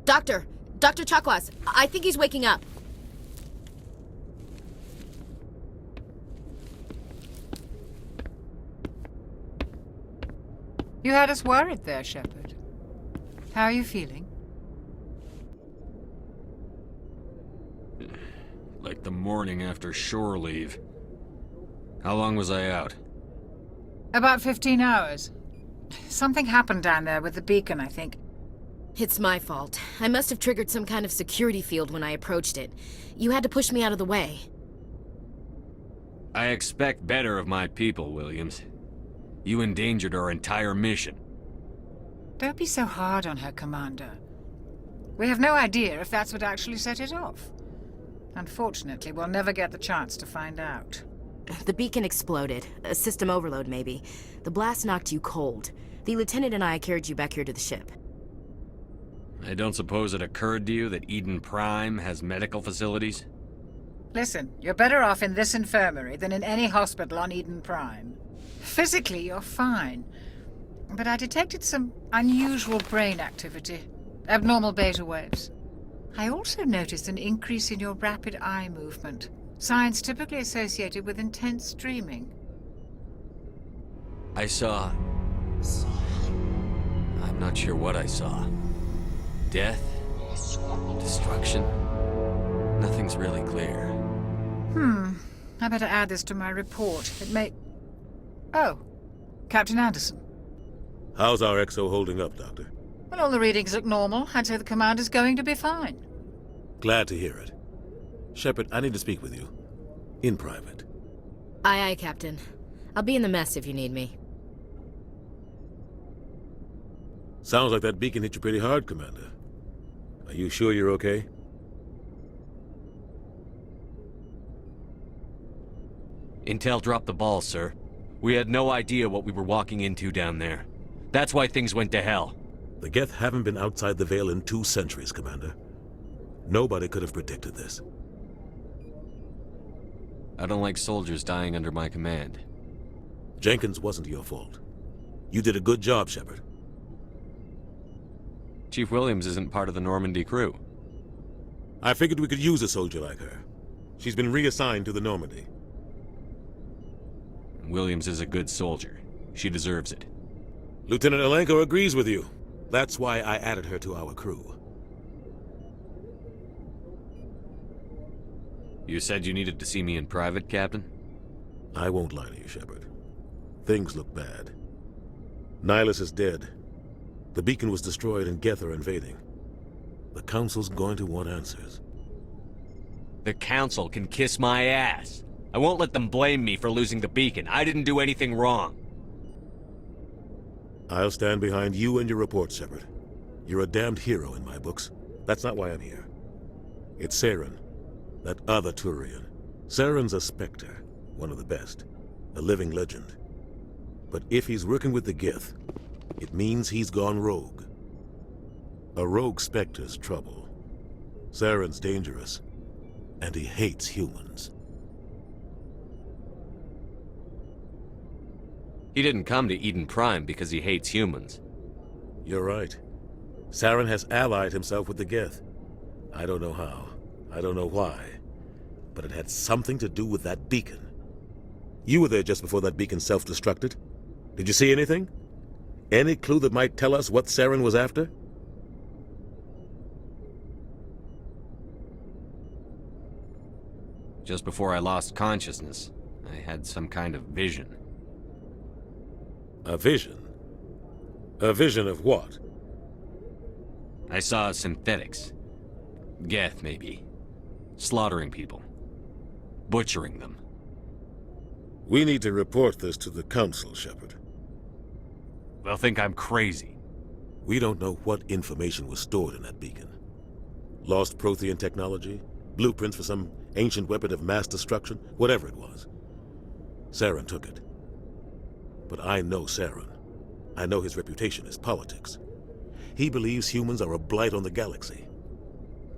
Dr. Chakwas, I think he's waking up. You had us worried there, Shepard. How are you feeling? Like the morning after shore leave. How long was I out? About 15 hours. Something happened down there with the beacon, I think. It's my fault. I must have triggered some kind of security field when I approached it. You had to push me out of the way. I expect better of my people, Williams. You endangered our entire mission. Don't be so hard on her, Commander. We have no idea if that's what actually set it off. Unfortunately, we'll never get the chance to find out. The beacon exploded. A system overload, maybe. The blast knocked you cold. The lieutenant and I carried you back here to the ship. I don't suppose it occurred to you that Eden Prime has medical facilities? Listen, you're better off in this infirmary than in any hospital on Eden Prime. Physically, you're fine. But I detected some unusual brain activity. Abnormal beta waves. I also noticed an increase in your rapid eye movement. Signs typically associated with intense dreaming. I saw... I'm not sure what I saw. Death? Destruction? Nothing's really clear. I better add this to my report. It may... Oh, Captain Anderson. How's our XO holding up, Doctor? Well, all the readings look normal. I'd say the commander's going to be fine. Glad to hear it. Shepard, I need to speak with you. In private. Aye, Captain. I'll be in the mess if you need me. Sounds like that beacon hit you pretty hard, Commander. Are you sure you're okay? Intel dropped the ball, sir. We had no idea what we were walking into down there. That's why things went to hell. The Geth haven't been outside the Veil in 2 centuries, Commander. Nobody could have predicted this. I don't like soldiers dying under my command. Jenkins wasn't your fault. You did a good job, Shepard. Chief Williams isn't part of the Normandy crew. I figured we could use a soldier like her. She's been reassigned to the Normandy. Williams is a good soldier. She deserves it. Lieutenant Alenko agrees with you. That's why I added her to our crew. You said you needed to see me in private, Captain? I won't lie to you, Shepard. Things look bad. Nihilus is dead. The beacon was destroyed and Geth are invading. The Council's going to want answers. The Council can kiss my ass. I won't let them blame me for losing the beacon. I didn't do anything wrong. I'll stand behind you and your report, Shepard. You're a damned hero in my books. That's not why I'm here. It's Saren, that other Turian. Saren's a Spectre, one of the best, a living legend. But if he's working with the Geth, it means he's gone rogue. A rogue Spectre's trouble. Saren's dangerous, and he hates humans. He didn't come to Eden Prime because he hates humans. You're right. Saren has allied himself with the Geth. I don't know how. I don't know why. But it had something to do with that beacon. You were there just before that beacon self-destructed. Did you see anything? Any clue that might tell us what Saren was after? Just before I lost consciousness, I had some kind of vision. A vision? A vision of what? I saw synthetics. Geth, maybe. Slaughtering people. Butchering them. We need to report this to the Council, Shepard. They'll think I'm crazy. We don't know what information was stored in that beacon. Lost Prothean technology? Blueprints for some ancient weapon of mass destruction? Whatever it was. Saren took it. But I know Saren. I know his reputation is politics. He believes humans are a blight on the galaxy.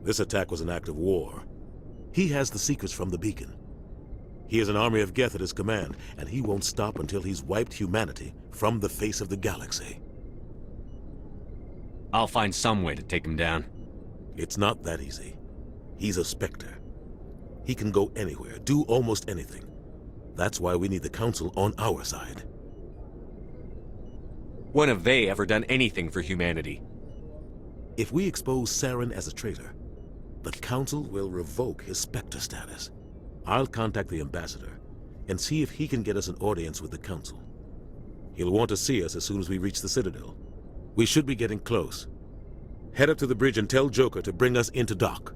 This attack was an act of war. He has the secrets from the beacon. He has an army of Geth at his command, and he won't stop until he's wiped humanity from the face of the galaxy. I'll find some way to take him down. It's not that easy. He's a Spectre. He can go anywhere, do almost anything. That's why we need the Council on our side. When have they ever done anything for humanity? If we expose Saren as a traitor, the Council will revoke his Spectre status. I'll contact the Ambassador and see if he can get us an audience with the Council. He'll want to see us as soon as we reach the Citadel. We should be getting close. Head up to the bridge and tell Joker to bring us into dock.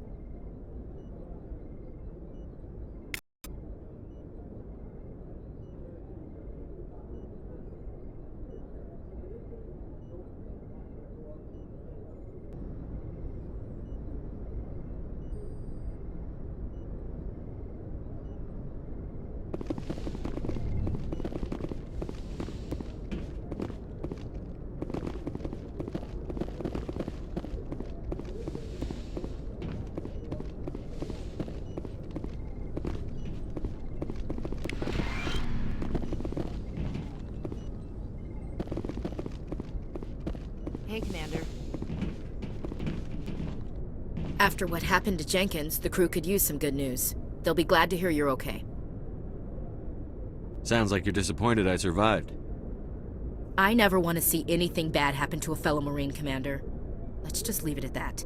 Hey, Commander. After what happened to Jenkins, the crew could use some good news. They'll be glad to hear you're okay. Sounds like you're disappointed I survived. I never want to see anything bad happen to a fellow Marine, Commander. Let's just leave it at that.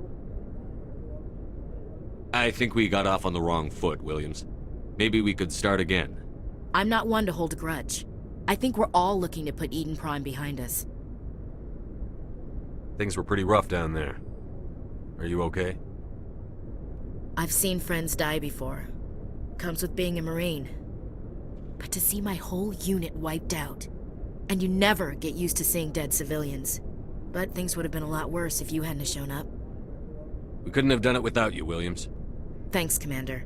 I think we got off on the wrong foot, Williams. Maybe we could start again. I'm not one to hold a grudge. I think we're all looking to put Eden Prime behind us. Things were pretty rough down there. Are you okay? I've seen friends die before. Comes with being a Marine. But to see my whole unit wiped out, and you never get used to seeing dead civilians. But things would have been a lot worse if you hadn't shown up. We couldn't have done it without you, Williams. Thanks, Commander.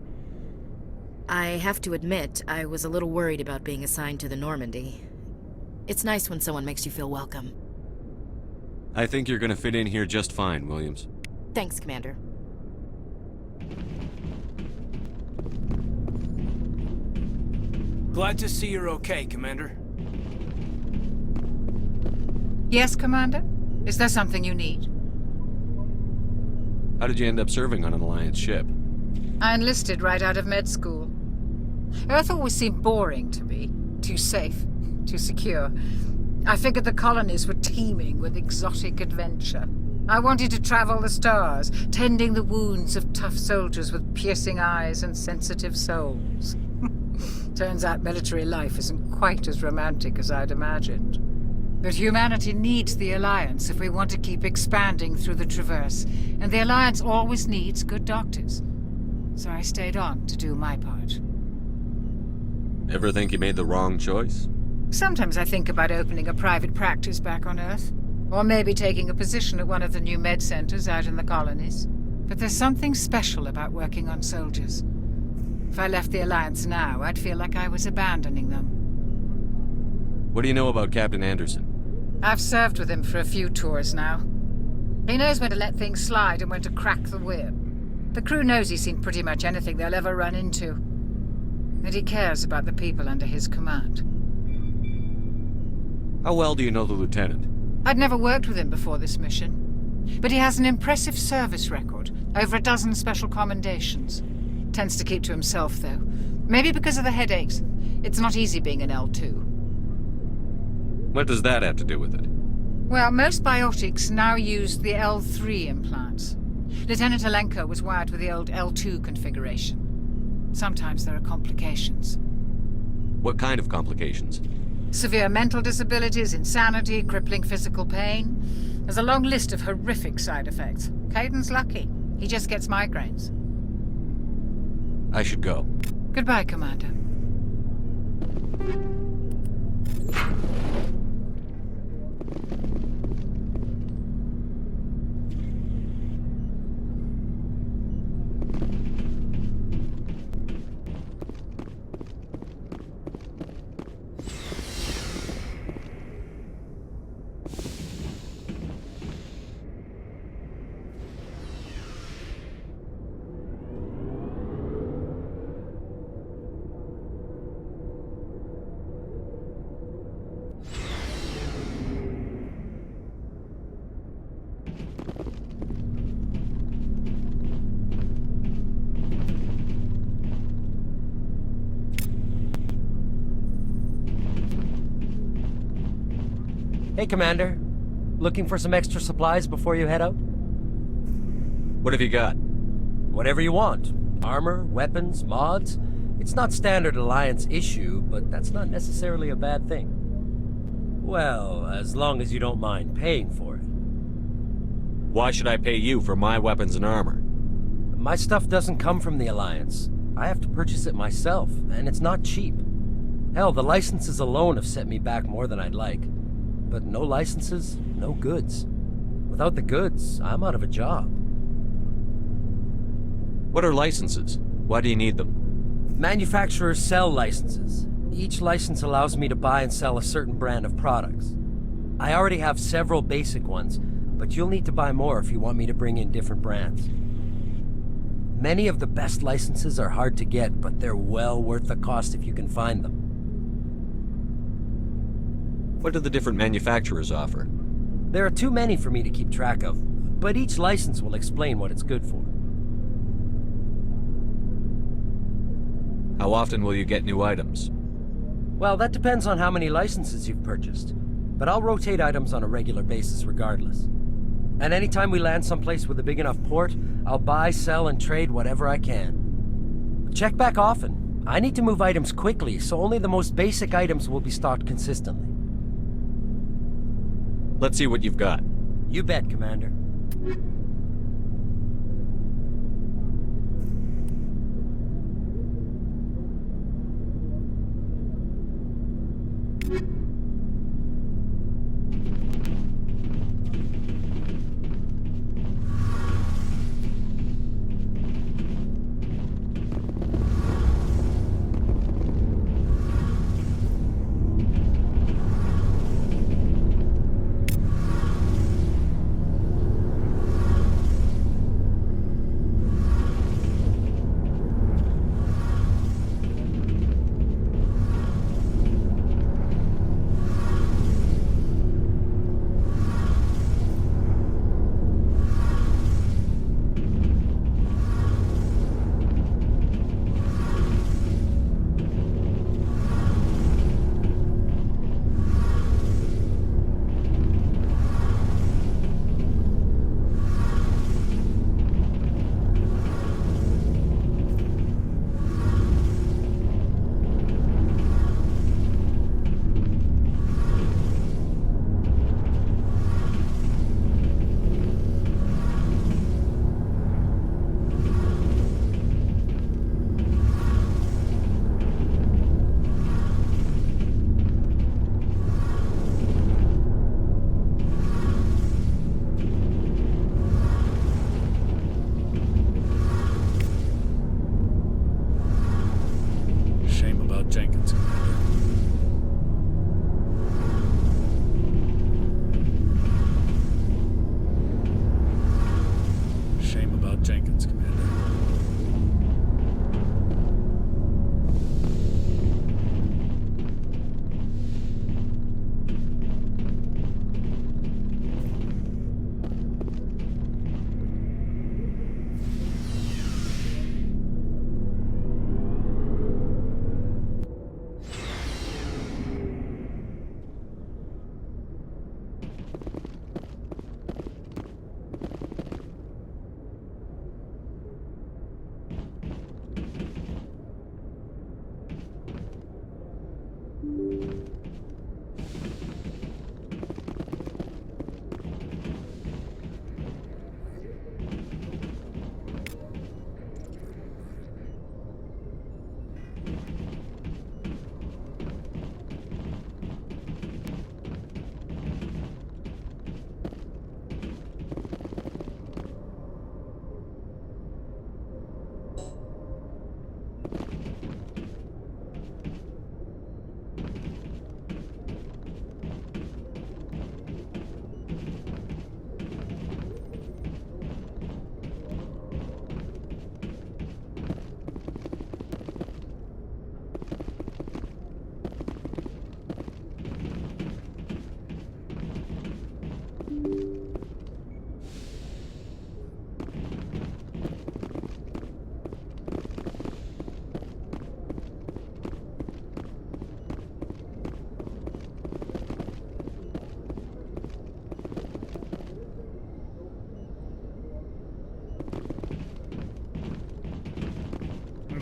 I have to admit, I was a little worried about being assigned to the Normandy. It's nice when someone makes you feel welcome. I think you're gonna fit in here just fine, Williams. Thanks, Commander. Glad to see you're okay, Commander. Yes, Commander? Is there something you need? How did you end up serving on an Alliance ship? I enlisted right out of med school. Earth always seemed boring to me. Too safe, too secure. I figured the colonies were teeming with exotic adventure. I wanted to travel the stars, tending the wounds of tough soldiers with piercing eyes and sensitive souls. Turns out military life isn't quite as romantic as I'd imagined. But humanity needs the Alliance if we want to keep expanding through the Traverse, and the Alliance always needs good doctors. So I stayed on to do my part. Ever think you made the wrong choice? Sometimes I think about opening a private practice back on Earth, or maybe taking a position at one of the new med centers out in the colonies. But there's something special about working on soldiers. If I left the Alliance now, I'd feel like I was abandoning them. What do you know about Captain Anderson? I've served with him for a few tours now. He knows when to let things slide and when to crack the whip. The crew knows he's seen pretty much anything they'll ever run into. And he cares about the people under his command. How well do you know the lieutenant? I'd never worked with him before this mission. But he has an impressive service record, over a dozen special commendations. Tends to keep to himself, though. Maybe because of the headaches. It's not easy being an L2. What does that have to do with it? Well, most biotics now use the L3 implants. Lieutenant Alenko was wired with the old L2 configuration. Sometimes there are complications. What kind of complications? Severe mental disabilities, insanity, crippling physical pain. There's a long list of horrific side effects. Caden's lucky. He just gets migraines. I should go. Goodbye, Commander. Hey, Commander. Looking for some extra supplies before you head out? What have you got? Whatever you want. Armor, weapons, mods. It's not standard Alliance issue, but that's not necessarily a bad thing. Well, as long as you don't mind paying for it. Why should I pay you for my weapons and armor? My stuff doesn't come from the Alliance. I have to purchase it myself, and it's not cheap. Hell, the licenses alone have set me back more than I'd like. But no licenses, no goods. Without the goods, I'm out of a job. What are licenses? Why do you need them? Manufacturers sell licenses. Each license allows me to buy and sell a certain brand of products. I already have several basic ones, but you'll need to buy more if you want me to bring in different brands. Many of the best licenses are hard to get, but they're well worth the cost if you can find them. What do the different manufacturers offer? There are too many for me to keep track of, but each license will explain what it's good for. How often will you get new items? Well, that depends on how many licenses you've purchased, but I'll rotate items on a regular basis regardless. And anytime we land someplace with a big enough port, I'll buy, sell, and trade whatever I can. Check back often. I need to move items quickly, so only the most basic items will be stocked consistently. Let's see what you've got. You bet, Commander.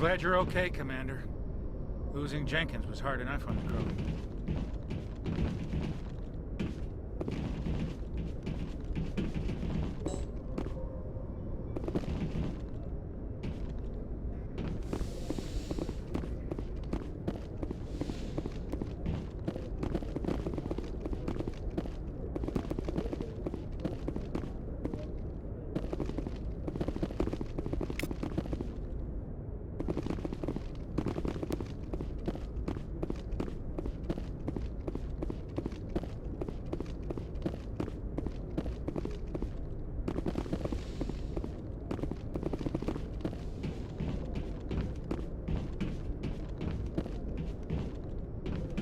glad you're okay, Commander. Losing Jenkins was hard enough on the crew.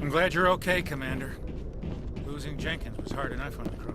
I'm glad you're okay, Commander. Losing Jenkins was hard enough on the crew.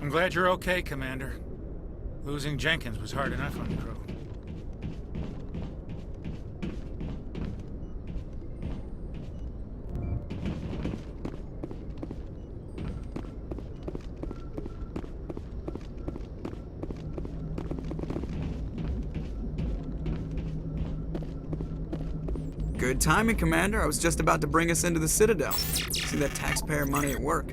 I'm glad you're okay, Commander. Losing Jenkins was hard enough on the crew. Good timing, Commander. I was just about to bring us into the Citadel. See that taxpayer money at work.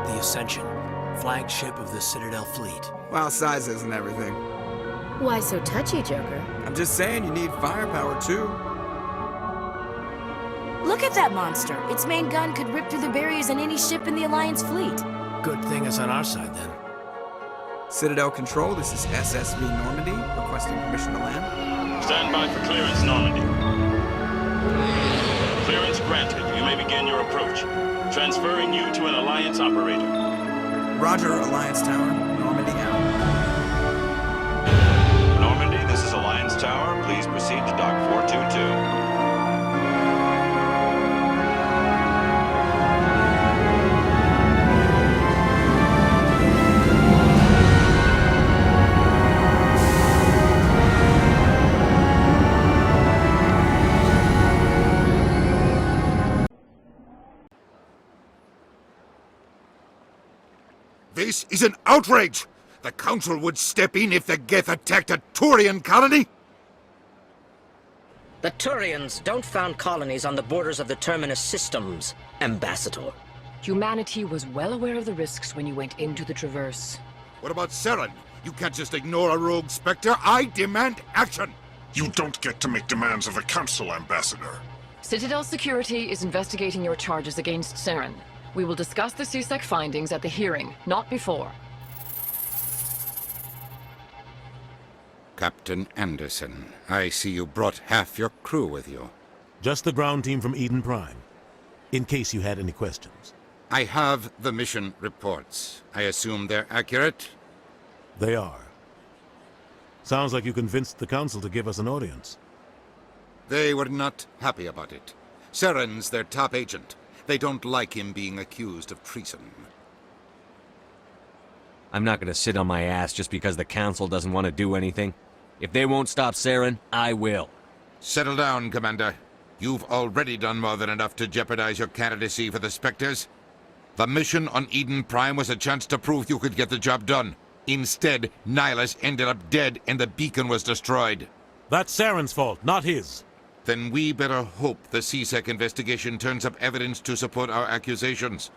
The Ascension, flagship of the Citadel fleet. Well, sizes and everything. Why so touchy, Joker? I'm just saying you need firepower, too. Look at that monster. Its main gun could rip through the barriers in any ship in the Alliance fleet. Good thing it's on our side, then. Citadel Control, this is SSV Normandy, requesting permission to land. Stand by for clearance, Normandy. Clearance granted. You may begin your approach. Transferring you to an Alliance operator. Roger, Alliance Tower. Normandy out. Normandy, this is Alliance Tower. Please proceed to Dock 422. This is an outrage! The Council would step in if the Geth attacked a Turian colony? The Turians don't found colonies on the borders of the Terminus systems, Ambassador. Humanity was well aware of the risks when you went into the Traverse. What about Saren? You can't just ignore a rogue Spectre. I demand action! You don't get to make demands of the Council, Ambassador. Citadel Security is investigating your charges against Saren. We will discuss the CSEC findings at the hearing, not before. Captain Anderson, I see you brought half your crew with you. Just the ground team from Eden Prime, in case you had any questions. I have the mission reports. I assume they're accurate? They are. Sounds like you convinced the Council to give us an audience. They were not happy about it. Saren's their top agent. They don't like him being accused of treason. I'm not gonna sit on my ass just because the Council doesn't want to do anything. If they won't stop Saren, I will. Settle down, Commander. You've already done more than enough to jeopardize your candidacy for the Spectres. The mission on Eden Prime was a chance to prove you could get the job done. Instead, Nihilus ended up dead and the beacon was destroyed. That's Saren's fault, not his. Then we better hope the CSEC investigation turns up evidence to support our accusations.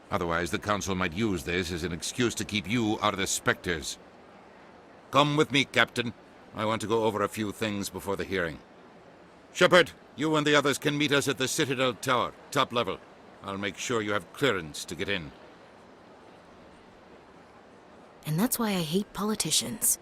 Otherwise, the Council might use this as an excuse to keep you out of the Spectres. Come with me, Captain. I want to go over a few things before the hearing. Shepard, you and the others can meet us at the Citadel Tower, top level. I'll make sure you have clearance to get in. And that's why I hate politicians.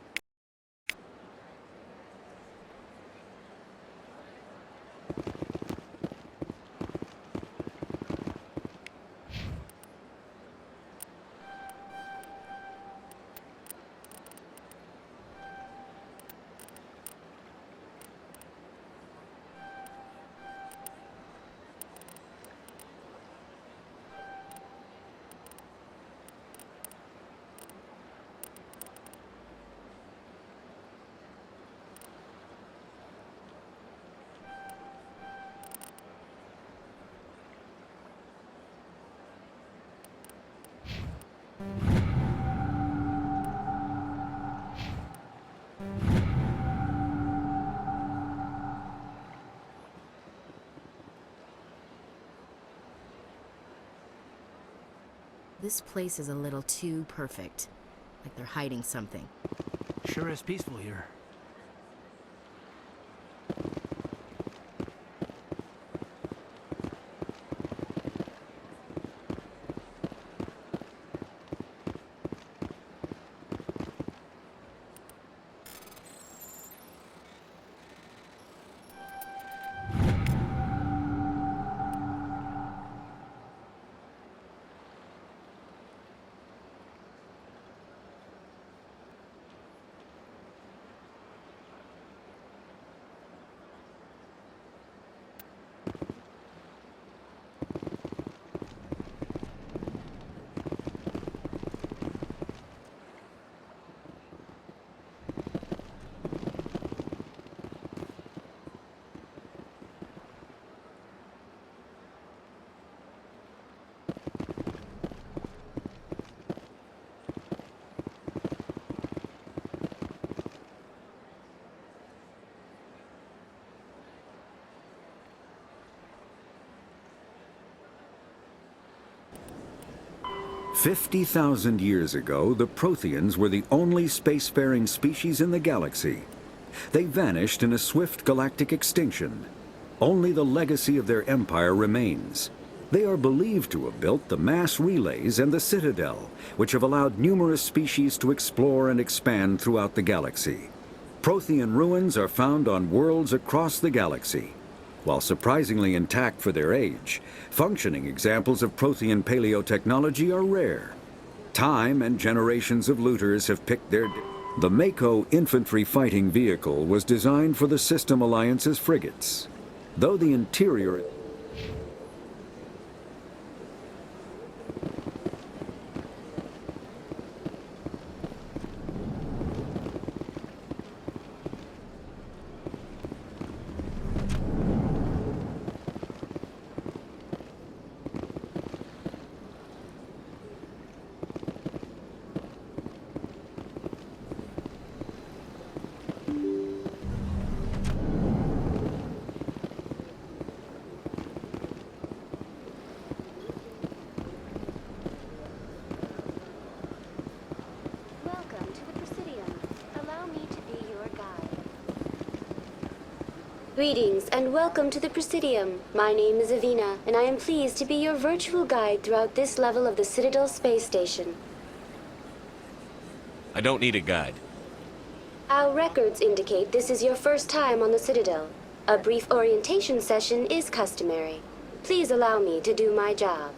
This place is a little too perfect. Like they're hiding something. Sure is peaceful here. 50,000 years ago, the Protheans were the only spacefaring species in the galaxy. They vanished in a swift galactic extinction. Only the legacy of their empire remains. They are believed to have built the mass relays and the Citadel, which have allowed numerous species to explore and expand throughout the galaxy. Prothean ruins are found on worlds across the galaxy. While surprisingly intact for their age, functioning examples of Prothean paleotechnology are rare. Time and generations of looters have picked their... The Mako infantry fighting vehicle was designed for the System Alliance's frigates. Though the interior... Greetings and welcome to the Presidium. My name is Avina, and I am pleased to be your virtual guide throughout this level of the Citadel space station. I don't need a guide. Our records indicate this is your first time on the Citadel. A brief orientation session is customary. Please allow me to do my job.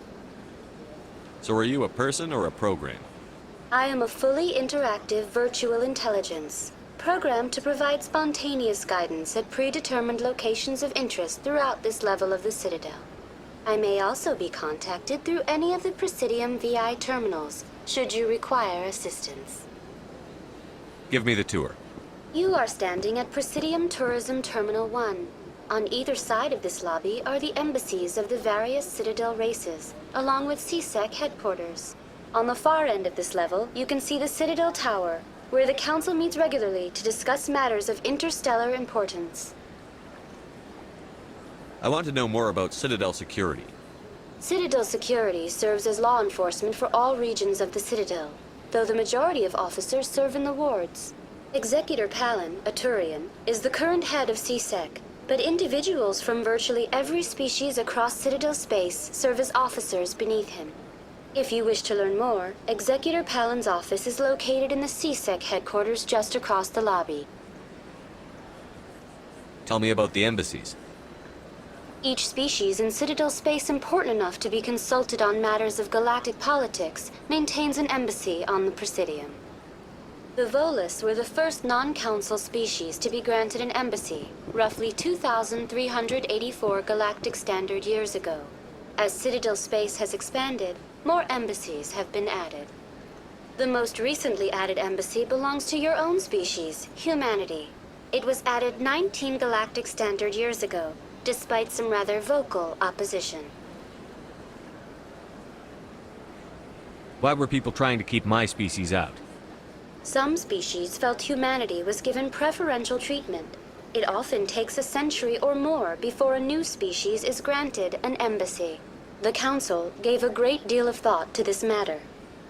So are you a person or a program? I am a fully interactive virtual intelligence, programmed to provide spontaneous guidance at predetermined locations of interest throughout this level of the Citadel. I may also be contacted through any of the Presidium VI terminals, should you require assistance. Give me the tour. You are standing at Presidium Tourism Terminal 1. On either side of this lobby are the embassies of the various Citadel races, along with CSEC headquarters. On the far end of this level, you can see the Citadel Tower, where the Council meets regularly to discuss matters of interstellar importance. I want to know more about Citadel security. Citadel security serves as law enforcement for all regions of the Citadel, though the majority of officers serve in the wards. Executor Palin, a Turian, is the current head of CSEC, but individuals from virtually every species across Citadel space serve as officers beneath him. If you wish to learn more, Executor Palin's office is located in the CSEC headquarters just across the lobby. Tell me about the embassies. Each species in Citadel space important enough to be consulted on matters of galactic politics maintains an embassy on the Presidium. The Volus were the first non-council species to be granted an embassy, roughly 2,384 galactic standard years ago. As Citadel space has expanded, more embassies have been added. The most recently added embassy belongs to your own species, humanity. It was added 19 galactic standard years ago, despite some rather vocal opposition. Why were people trying to keep my species out? Some species felt humanity was given preferential treatment. It often takes a century or more before a new species is granted an embassy. The Council gave a great deal of thought to this matter.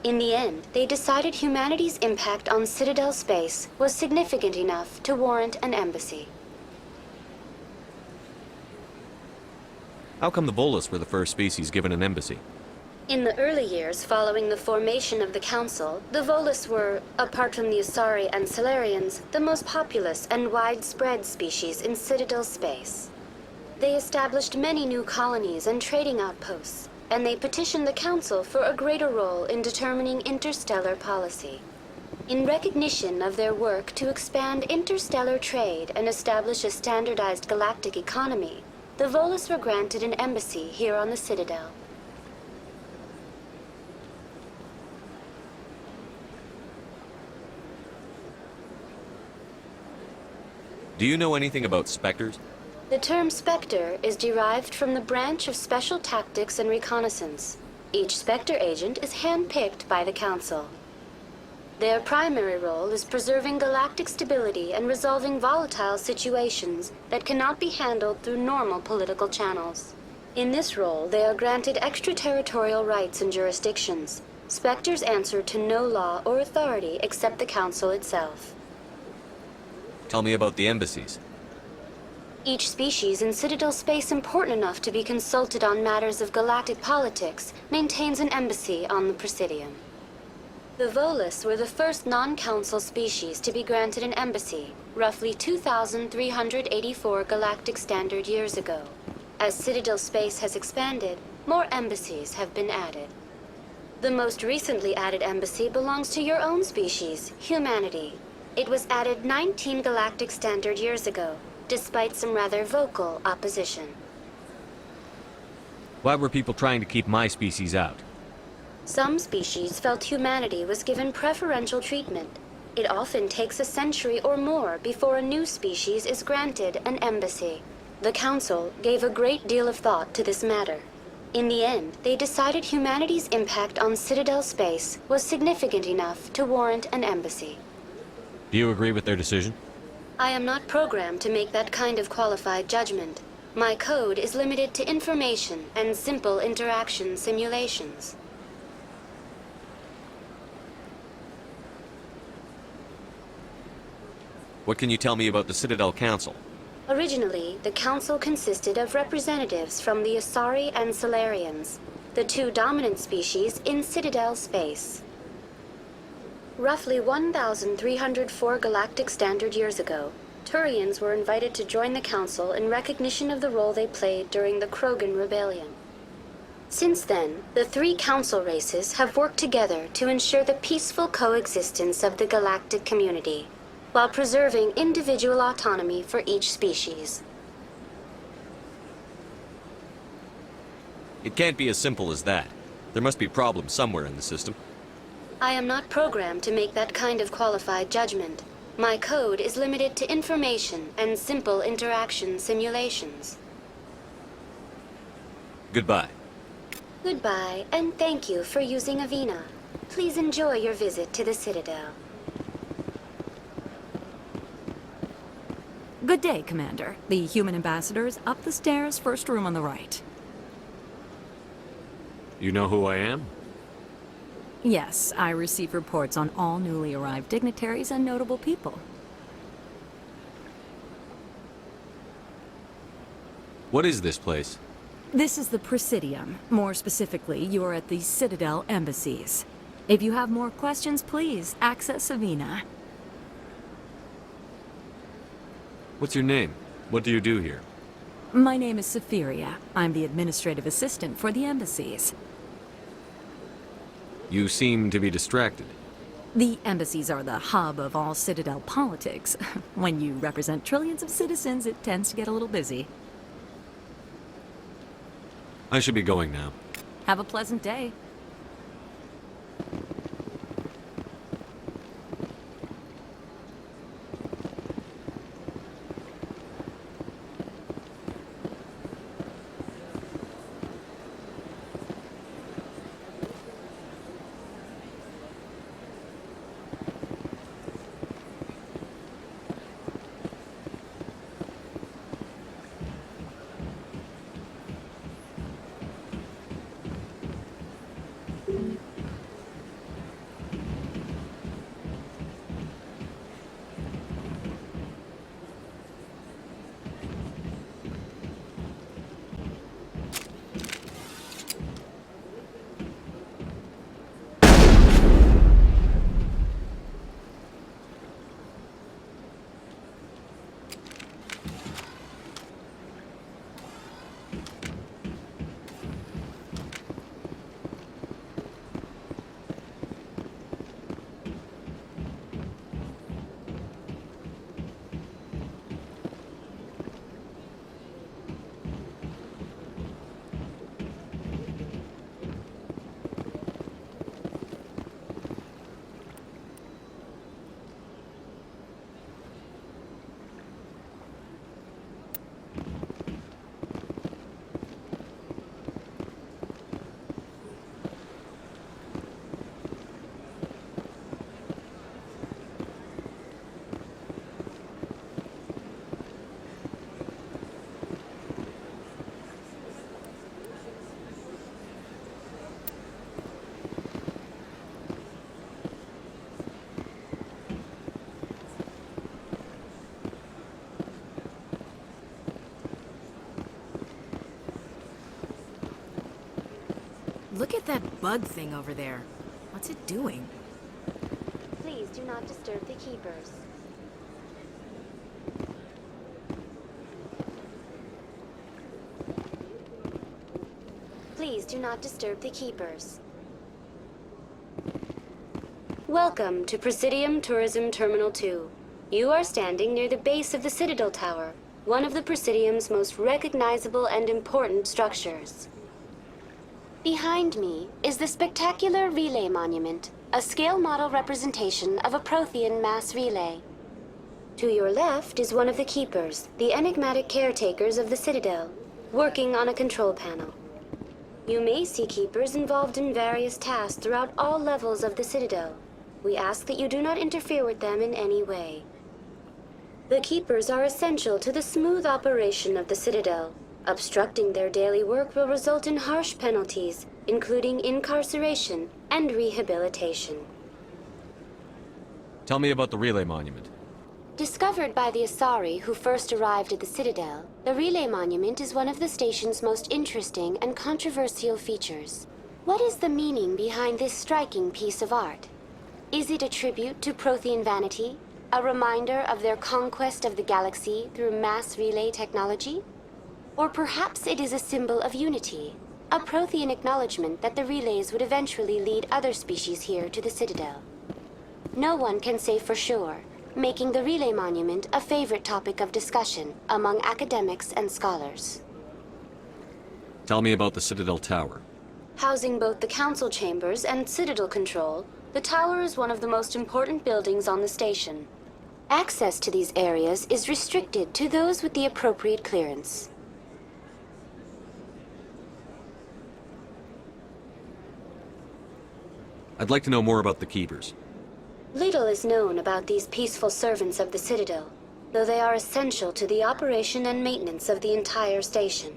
In the end, they decided humanity's impact on Citadel space was significant enough to warrant an embassy. How come the Volus were the first species given an embassy? In the early years following the formation of the Council, the Volus were, apart from the Asari and Solarians, the most populous and widespread species in Citadel space. They established many new colonies and trading outposts, and they petitioned the Council for a greater role in determining interstellar policy. In recognition of their work to expand interstellar trade and establish a standardized galactic economy, the Volus were granted an embassy here on the Citadel. Do you know anything about Spectres? The term Spectre is derived from the branch of Special Tactics and Reconnaissance. Each Spectre agent is handpicked by the Council. Their primary role is preserving galactic stability and resolving volatile situations that cannot be handled through normal political channels. In this role, they are granted extraterritorial rights and jurisdictions, Spectres answer to no law or authority except the Council itself. Tell me about the embassies. Each species in Citadel space important enough to be consulted on matters of galactic politics maintains an embassy on the Presidium. The Volus were the first non-council species to be granted an embassy, roughly 2,384 galactic standard years ago. As Citadel space has expanded, more embassies have been added. The most recently added embassy belongs to your own species, humanity. It was added 19 galactic standard years ago, despite some rather vocal opposition. Why were people trying to keep my species out? Some species felt humanity was given preferential treatment. It often takes a century or more before a new species is granted an embassy. The Council gave a great deal of thought to this matter. In the end, they decided humanity's impact on Citadel space was significant enough to warrant an embassy. Do you agree with their decision? I am not programmed to make that kind of qualified judgment. My code is limited to information and simple interaction simulations. What can you tell me about the Citadel Council? Originally, the Council consisted of representatives from the Asari and Salarians, the two dominant species in Citadel space. Roughly 1,304 galactic standard years ago, Turians were invited to join the Council in recognition of the role they played during the Krogan Rebellion. Since then, the three Council races have worked together to ensure the peaceful coexistence of the galactic community, while preserving individual autonomy for each species. It can't be as simple as that. There must be problems somewhere in the system. I am not programmed to make that kind of qualified judgment. My code is limited to information and simple interaction simulations. Goodbye. Goodbye, and thank you for using Avina. Please enjoy your visit to the Citadel. Good day, Commander. The human ambassador is up the stairs, first room on the right. You know who I am? Yes, I receive reports on all newly arrived dignitaries and notable people. What is this place? This is the Presidium. More specifically, you are at the Citadel embassies. If you have more questions, please access Avina. What's your name? What do you do here? My name is Safiria. I'm the administrative assistant for the embassies. You seem to be distracted. The embassies are the hub of all Citadel politics. When you represent trillions of citizens, it tends to get a little busy. I should be going now. Have a pleasant day. Look at that bug thing over there. What's it doing? Please do not disturb the keepers. Please do not disturb the keepers. Welcome to Presidium Tourism Terminal 2. You are standing near the base of the Citadel Tower, one of the Presidium's most recognizable and important structures. Behind me is the spectacular Relay Monument, a scale model representation of a Prothean mass relay. To your left is one of the keepers, the enigmatic caretakers of the Citadel, working on a control panel. You may see keepers involved in various tasks throughout all levels of the Citadel. We ask that you do not interfere with them in any way. The keepers are essential to the smooth operation of the Citadel. Obstructing their daily work will result in harsh penalties, including incarceration and rehabilitation. Tell me about the Relay Monument. Discovered by the Asari who first arrived at the Citadel, the Relay Monument is one of the station's most interesting and controversial features. What is the meaning behind this striking piece of art? Is it a tribute to Prothean vanity? A reminder of their conquest of the galaxy through mass relay technology? Or perhaps it is a symbol of unity, a Prothean acknowledgement that the relays would eventually lead other species here to the Citadel. No one can say for sure, making the Relay Monument a favorite topic of discussion among academics and scholars. Tell me about the Citadel Tower. Housing both the council chambers and Citadel control, the tower is one of the most important buildings on the station. Access to these areas is restricted to those with the appropriate clearance. I'd like to know more about the Keepers. Little is known about these peaceful servants of the Citadel, though they are essential to the operation and maintenance of the entire station.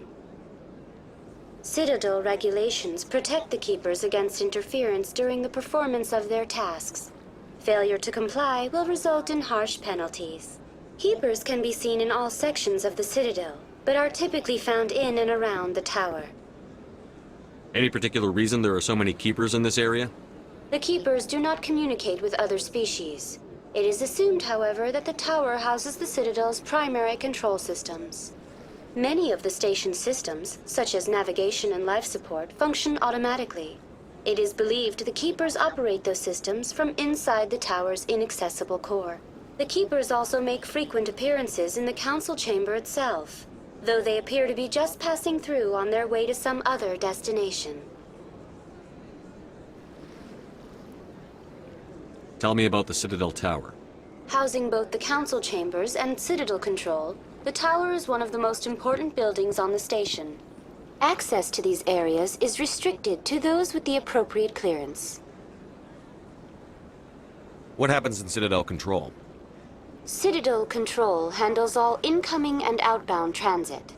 Citadel regulations protect the Keepers against interference during the performance of their tasks. Failure to comply will result in harsh penalties. Keepers can be seen in all sections of the Citadel, but are typically found in and around the tower. Any particular reason there are so many Keepers in this area? The Keepers do not communicate with other species. It is assumed, however, that the tower houses the Citadel's primary control systems. Many of the station's systems, such as navigation and life support, function automatically. It is believed the Keepers operate those systems from inside the tower's inaccessible core. The Keepers also make frequent appearances in the council chamber itself, though they appear to be just passing through on their way to some other destination. Tell me about the Citadel Tower. Housing both the council chambers and Citadel control, the tower is one of the most important buildings on the station. Access to these areas is restricted to those with the appropriate clearance. What happens in Citadel Control? Citadel Control handles all incoming and outbound transit.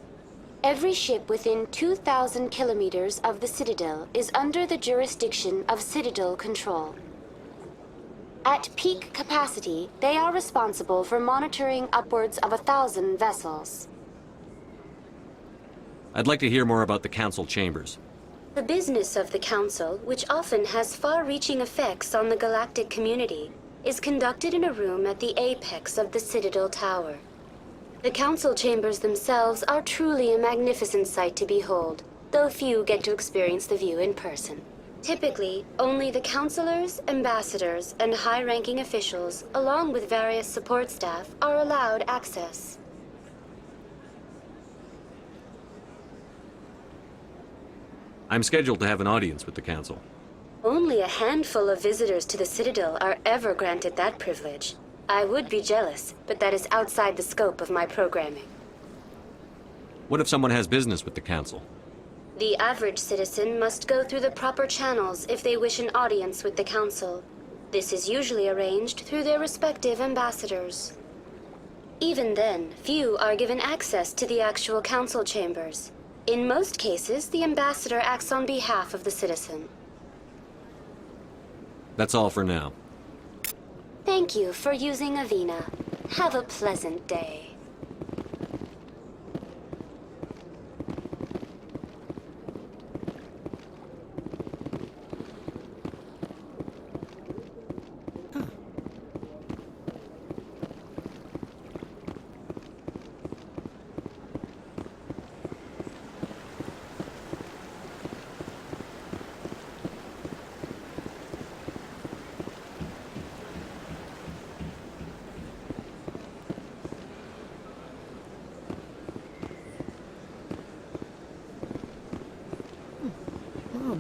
Every ship within 2,000 kilometers of the Citadel is under the jurisdiction of Citadel Control. At peak capacity, they are responsible for monitoring upwards of 1,000 vessels. I'd like to hear more about the council chambers. The business of the Council, which often has far-reaching effects on the galactic community, is conducted in a room at the apex of the Citadel Tower. The Council chambers themselves are truly a magnificent sight to behold, though few get to experience the view in person. Typically, only the councilors, ambassadors, and high-ranking officials, along with various support staff, are allowed access. I'm scheduled to have an audience with the council. Only a handful of visitors to the Citadel are ever granted that privilege. I would be jealous, but that is outside the scope of my programming. What if someone has business with the council? The average citizen must go through the proper channels if they wish an audience with the Council. This is usually arranged through their respective ambassadors. Even then, few are given access to the actual Council chambers. In most cases, the ambassador acts on behalf of the citizen. That's all for now. Thank you for using Avina. Have a pleasant day.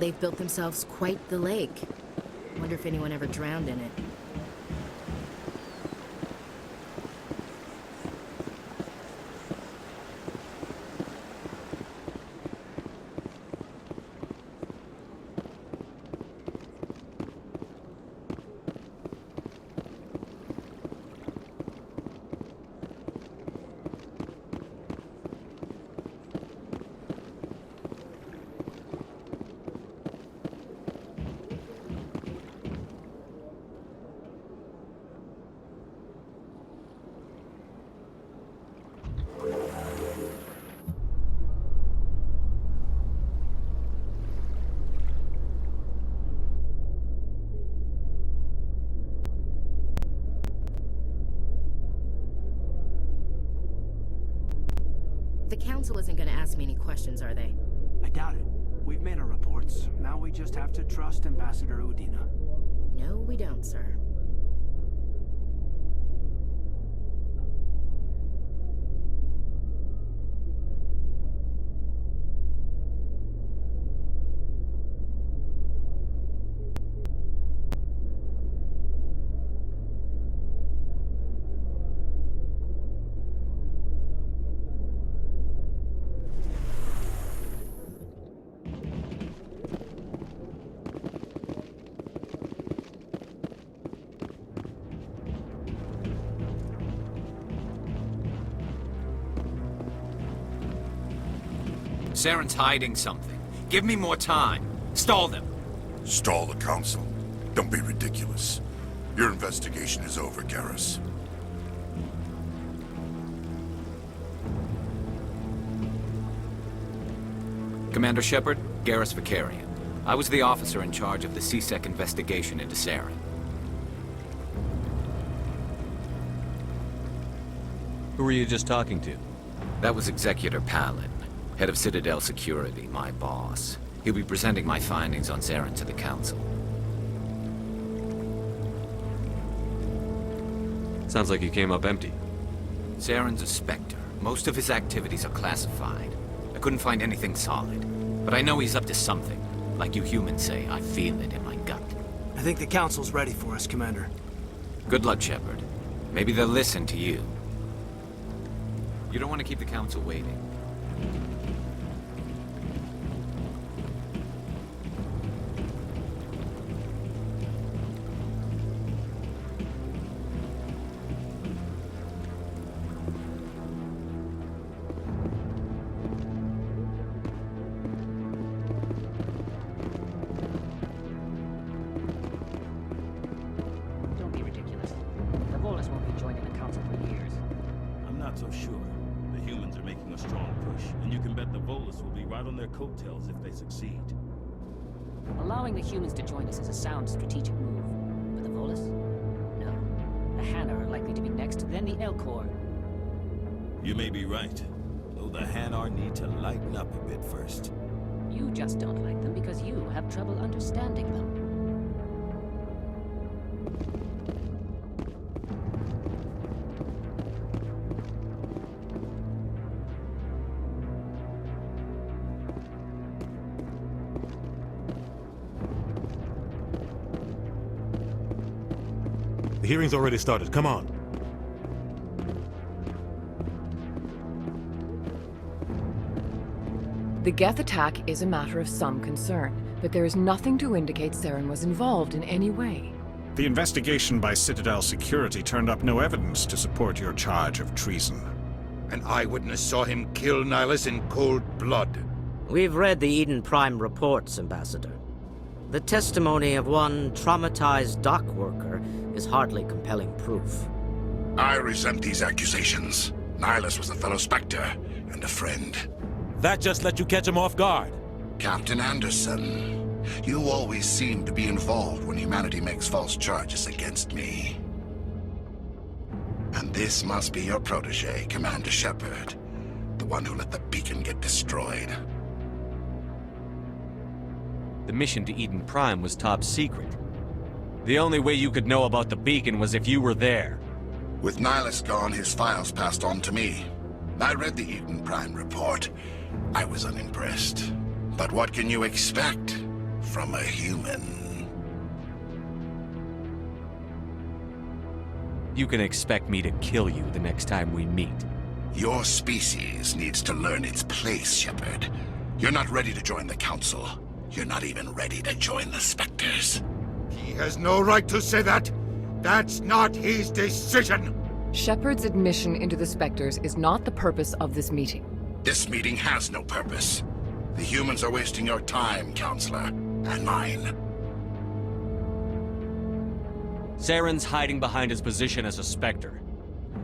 they've built themselves quite the lake. Wonder if anyone ever drowned in it. The Council isn't gonna ask me any questions, are they? I doubt it. We've made our reports. Now we just have to trust Ambassador Udina. No, we don't, sir. Saren's hiding something. Give me more time. Stall them. Stall the Council? Don't be ridiculous. Your investigation is over, Garrus. Commander Shepard, Garrus Vicarian. I was the officer in charge of the CSEC investigation into Saren. Who were you just talking to? That was Executor Palin, head of Citadel Security, my boss. He'll be presenting my findings on Saren to the Council. Sounds like you came up empty. Saren's a Spectre. Most of his activities are classified. I couldn't find anything solid. But I know he's up to something. Like you humans say, I feel it in my gut. I think the Council's ready for us, Commander. Good luck, Shepard. Maybe they'll listen to you. You don't want to keep the Council waiting. Don't be ridiculous. The Volus won't be joining the Council for years. I'm not so sure. The humans are making a strong push, and you can bet the Volus will be right on their coattails if they succeed. Allowing the humans to join us is a sound strategic move. But the Volus? No. The Hanar are likely to be next, then the Elcor. You may be right, though the Hanar need to lighten up a bit first. You just don't like them because you have trouble understanding them. The hearing's already started. Come on. The Geth attack is a matter of some concern, but there is nothing to indicate Saren was involved in any way. The investigation by Citadel Security turned up no evidence to support your charge of treason. An eyewitness saw him kill Nihilus in cold blood. We've read the Eden Prime reports, Ambassador. The testimony of one traumatized dock worker is hardly compelling proof. I resent these accusations. Nihilus was a fellow Spectre and a friend. That just let you catch him off guard. Captain Anderson, you always seem to be involved when humanity makes false charges against me. And this must be your protege, Commander Shepard, the one who let the beacon get destroyed. The mission to Eden Prime was top secret. The only way you could know about the beacon was if you were there. With Nihilus gone, his files passed on to me. I read the Eden Prime report. I was unimpressed. But what can you expect? from a human. You can expect me to kill you the next time we meet. Your species needs to learn its place, Shepard. You're not ready to join the Council. You're not even ready to join the Spectres. He has no right to say that. That's not his decision. Shepard's admission into the Spectres is not the purpose of this meeting. This meeting has no purpose. The humans are wasting your time, Counselor, and mine. Saren's hiding behind his position as a Spectre.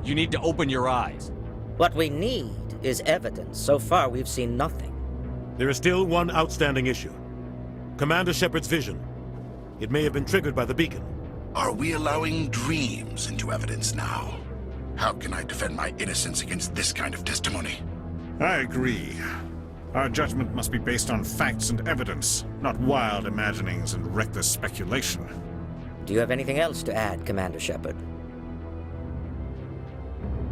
You need to open your eyes. What we need is evidence. So far, we've seen nothing. There is still one outstanding issue. Commander Shepard's vision. It may have been triggered by the beacon. Are we allowing dreams into evidence now? How can I defend my innocence against this kind of testimony? I agree. Our judgment must be based on facts and evidence, not wild imaginings and reckless speculation. Do you have anything else to add, Commander Shepard?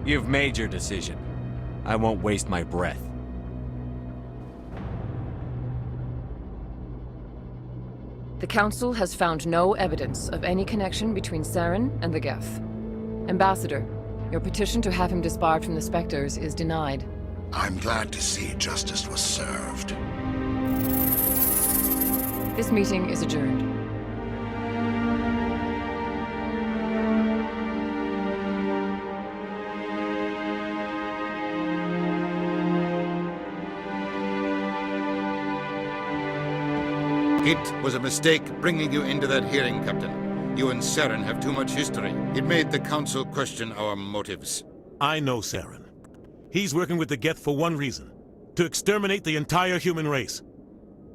You've made your decision. I won't waste my breath. The Council has found no evidence of any connection between Saren and the Geth. Ambassador, your petition to have him disbarred from the Spectres is denied. I'm glad to see justice was served. This meeting is adjourned. It was a mistake bringing you into that hearing, Captain. You and Saren have too much history. It made the Council question our motives. I know Saren. He's working with the Geth for one reason. To exterminate the entire human race.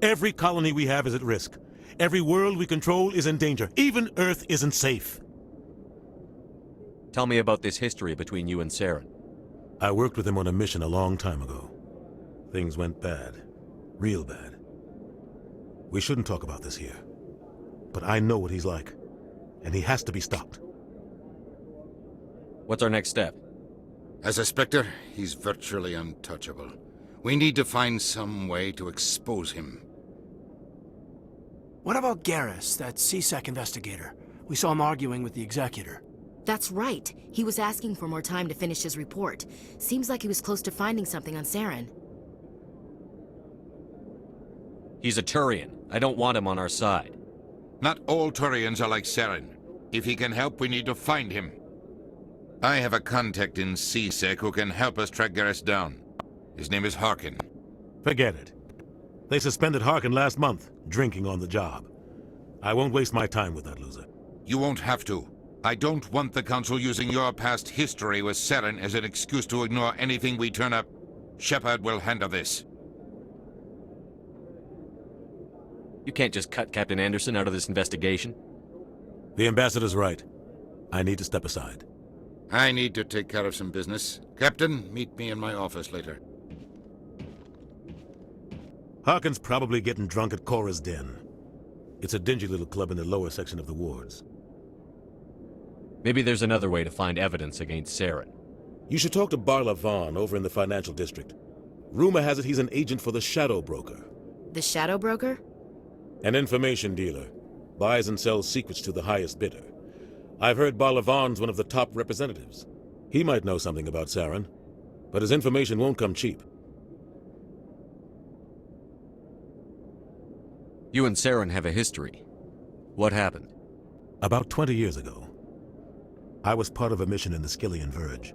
Every colony we have is at risk. Every world we control is in danger. Even Earth isn't safe. Tell me about this history between you and Saren. I worked with him on a mission a long time ago. Things went bad. Real bad. We shouldn't talk about this here. But I know what he's like. And he has to be stopped. What's our next step? As a Spectre, he's virtually untouchable. We need to find some way to expose him. What about Garrus, that CSEC investigator? We saw him arguing with the Executor. That's right. He was asking for more time to finish his report. Seems like he was close to finding something on Saren. He's a Turian. I don't want him on our side. Not all Turians are like Saren. If he can help, we need to find him. I have a contact in CSEC who can help us track Garrus down. His name is Harkin. Forget it. They suspended Harkin last month, drinking on the job. I won't waste my time with that loser. You won't have to. I don't want the Council using your past history with Saren as an excuse to ignore anything we turn up. Shepard will handle this. You can't just cut Captain Anderson out of this investigation. The Ambassador's right. I need to step aside. I need to take care of some business. Captain, meet me in my office later. Harkin's probably getting drunk at Cora's Den. It's a dingy little club in the lower section of the wards. Maybe there's another way to find evidence against Saren. You should talk to Barla Vaughn over in the financial district. Rumor has it he's an agent for the Shadow Broker. The Shadow Broker? An information dealer. Buys and sells secrets to the highest bidder. I've heard Barla Vaughn's one of the top representatives. He might know something about Saren, but his information won't come cheap. You and Saren have a history. What happened? About 20 years ago, I was part of a mission in the Skillian Verge.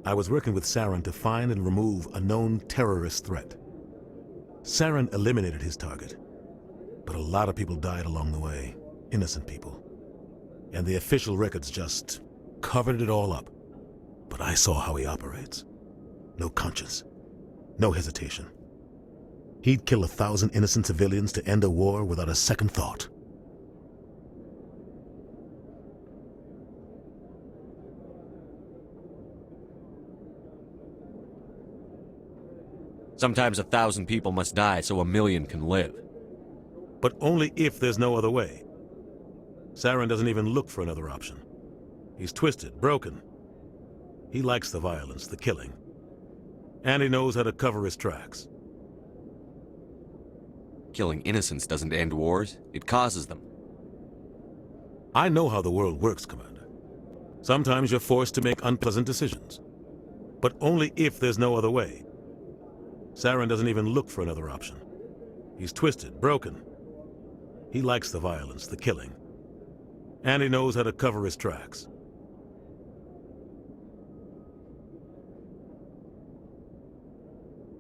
I was working with Saren to find and remove a known terrorist threat. Saren eliminated his target, but a lot of people died along the way, innocent people. And the official records just covered it all up. But I saw how he operates. No conscience, no hesitation. He'd kill 1,000 innocent civilians to end a war without a second thought. Sometimes 1,000 people must die so 1,000,000 can live. But only if there's no other way. Saren doesn't even look for another option. He's twisted, broken. He likes the violence, the killing. And he knows how to cover his tracks. Killing innocents doesn't end wars, it causes them. I know how the world works, Commander. Sometimes you're forced to make unpleasant decisions. But only if there's no other way. Saren doesn't even look for another option. He's twisted, broken. He likes the violence, the killing. And he knows how to cover his tracks.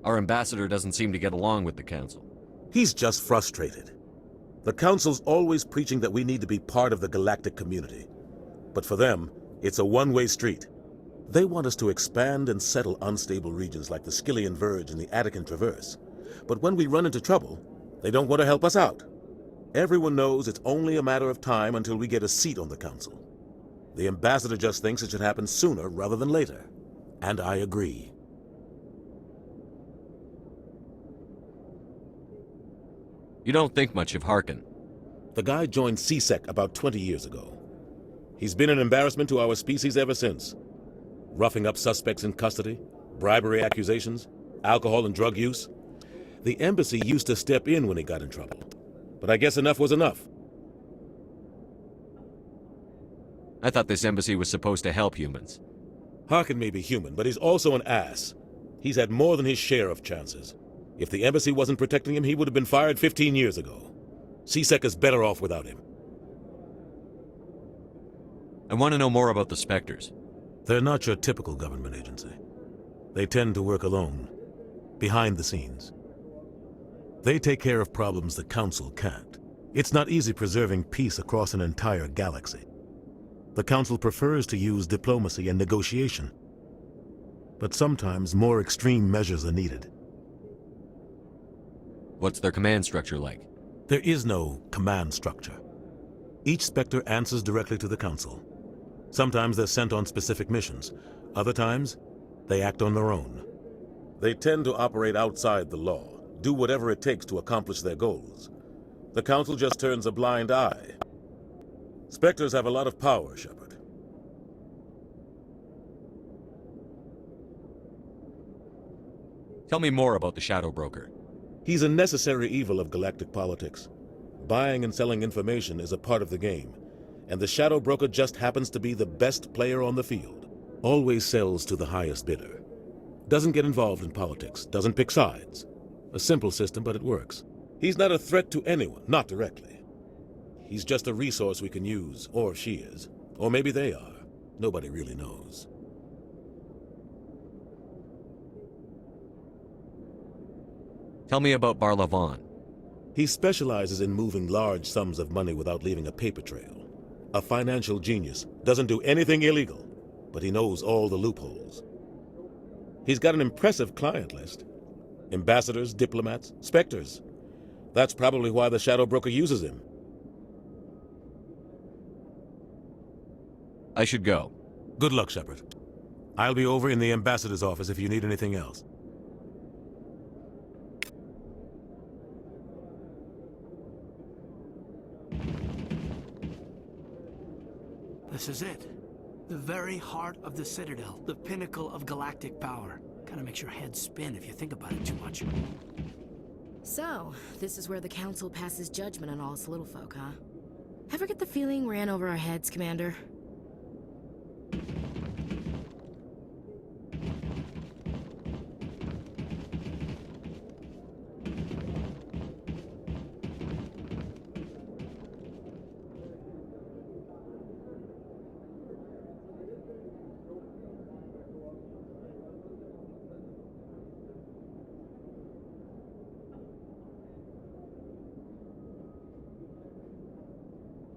Our ambassador doesn't seem to get along with the Council. He's just frustrated. The Council's always preaching that we need to be part of the galactic community. But for them, it's a one-way street. They want us to expand and settle unstable regions like the Skillian Verge and the Attican Traverse. But when we run into trouble, they don't want to help us out. Everyone knows it's only a matter of time until we get a seat on the Council. The ambassador just thinks it should happen sooner rather than later. And I agree. You don't think much of Harkin. The guy joined CSEC about 20 years ago. He's been an embarrassment to our species ever since. Roughing up suspects in custody, bribery accusations, alcohol and drug use. The embassy used to step in when he got in trouble. But I guess enough was enough. I thought this embassy was supposed to help humans. Harkin may be human, but he's also an ass. He's had more than his share of chances. If the embassy wasn't protecting him, he would have been fired 15 years ago. CSEC is better off without him. I want to know more about the Spectres. They're not your typical government agency. They tend to work alone, behind the scenes. They take care of problems the Council can't. It's not easy preserving peace across an entire galaxy. The Council prefers to use diplomacy and negotiation. But sometimes more extreme measures are needed. What's their command structure like? There is no command structure. Each Spectre answers directly to the Council. Sometimes they're sent on specific missions. Other times, they act on their own. They tend to operate outside the law, do whatever it takes to accomplish their goals. The Council just turns a blind eye. Spectres have a lot of power, Shepard. Tell me more about the Shadow Broker. He's a necessary evil of galactic politics. Buying and selling information is a part of the game, and the Shadow Broker just happens to be the best player on the field. Always sells to the highest bidder. Doesn't get involved in politics, doesn't pick sides. A simple system, but it works. He's not a threat to anyone, not directly. He's just a resource we can use, or she is. Or maybe they are. Nobody really knows. Tell me about Barlavon. He specializes in moving large sums of money without leaving a paper trail. A financial genius, doesn't do anything illegal, but he knows all the loopholes. He's got an impressive client list. Ambassadors, diplomats, Spectres. That's probably why the Shadow Broker uses him. I should go. Good luck, Shepard. I'll be over in the ambassador's office if you need anything else. This is it. The very heart of the Citadel, the pinnacle of galactic power. Kinda makes your head spin if you think about it too much. So, this is where the Council passes judgment on all us little folk, huh? Ever get the feeling we're in over our heads, Commander?